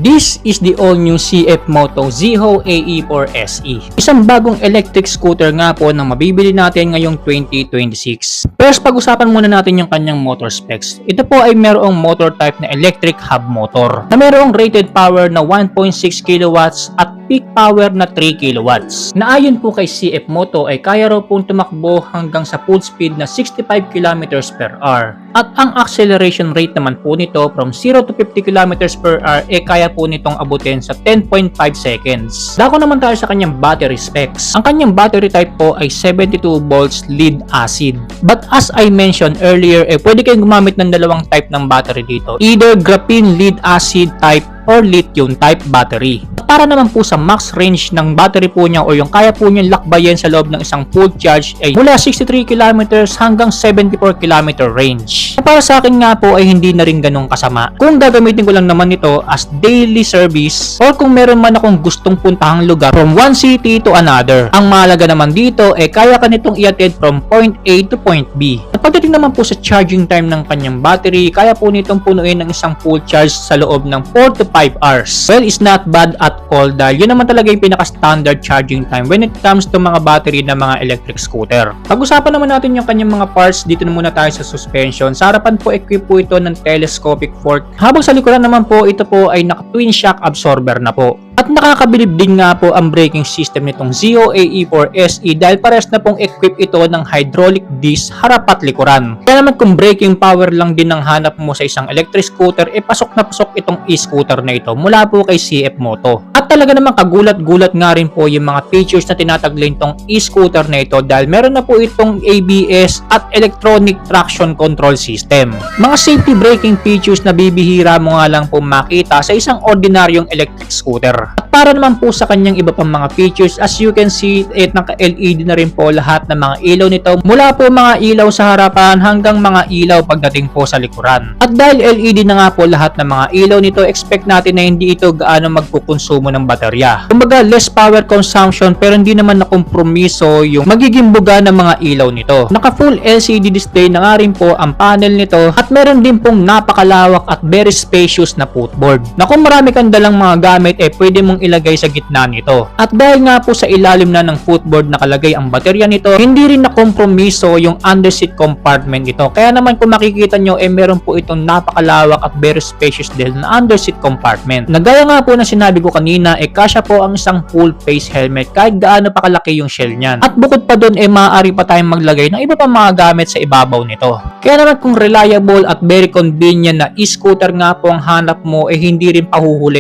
This is the all-new CF Moto Zeho AE4 SE. Isang bagong electric scooter nga po na mabibili natin ngayong 2026. First, pag-usapan muna natin yung kanyang motor specs. Ito po ay mayroong motor type na electric hub motor na mayroong rated power na 1.6 kilowatts at peak power na 3 kilowatts. Na ayon po kay CF Moto ay kaya raw pong tumakbo hanggang sa full speed na 65 kilometers per hour. At ang acceleration rate naman po nito from 0 to 50 kilometers per hour ay kaya po nitong abutin sa 10.5 seconds. Dako naman tayo sa kanyang battery specs. Ang kanyang battery type po ay 72 volts lead acid. But as I mentioned earlier, pwede kayong gumamit ng dalawang type ng battery dito. Either graphene lead acid type or lithium type battery. Para naman po sa max range ng battery po niya o yung kaya po niyang lakbayin sa loob ng isang full charge ay mula 63 kilometers hanggang 74 kilometer range. Para sa akin nga po ay hindi na rin ganun kasama. Kung gagamitin ko lang naman ito as daily service or kung meron man akong gustong puntahang lugar from one city to another. Ang mahalaga naman dito ay kaya ka nitong iatid from point A to point B. At pagdating naman po sa charging time ng kanyang battery, kaya po nitong punuin ng isang full charge sa loob ng 4 to 5 hours. Well, it's not bad at all dahil yun naman talaga yung pinaka-standard charging time when it comes to mga battery na mga electric scooter. Pag-usapan naman natin yung kanyang mga parts, dito na muna tayo sa suspension. Sa harapan po, equip po ito ng telescopic fork. Habang sa likuran naman po, ito po ay naka-twin shock absorber na po. At nakakabilib din nga po ang braking system nitong Zeho AE4 SE dahil pares na pong equip ito ng hydraulic disc harap at likuran. Kaya naman kung braking power lang din ang hanap mo sa isang electric scooter, pasok na pasok itong e-scooter na ito mula po kay CF Moto. At talaga namang kagulat-gulat nga rin po yung mga features na tinataglay itong e-scooter na ito dahil meron na po itong ABS at electronic traction control system. Mga safety braking features na bibihira mo nga lang po makita sa isang ordinaryong electric scooter. At para naman po sa kanyang iba pang mga features, as you can see, naka-LED na rin po lahat ng mga ilaw nito. Mula po mga ilaw sa harapan hanggang mga ilaw pagdating po sa likuran. At dahil LED na nga po lahat ng mga ilaw nito, expect natin na hindi ito gaano magkukonsumo ng baterya. Kumbaga, less power consumption pero hindi naman nakompromiso yung magiging buga ng mga ilaw nito. Naka-full LCD display na nga rin po ang panel nito at meron din pong napakalawak at very spacious na footboard. Na kung marami kang dalang mga gamit, pwede mong ilagay sa gitna nito. At dahil nga po sa ilalim na ng footboard nakalagay ang baterya nito, hindi rin nakompromiso yung underseat compartment nito. Kaya naman kung makikita nyo, meron po itong napakalawak at very spacious din na underseat compartment. Nagaya nga po na sinabi ko kanina, kasya po ang isang full face helmet kahit gaano pa kalaki yung shell niyan. At bukod pa doon, maaari pa tayong maglagay ng iba pang mga gamit sa ibabaw nito. Kaya naman kung reliable at very convenient na e-scooter nga po ang hanap mo, hindi rin pahuhuli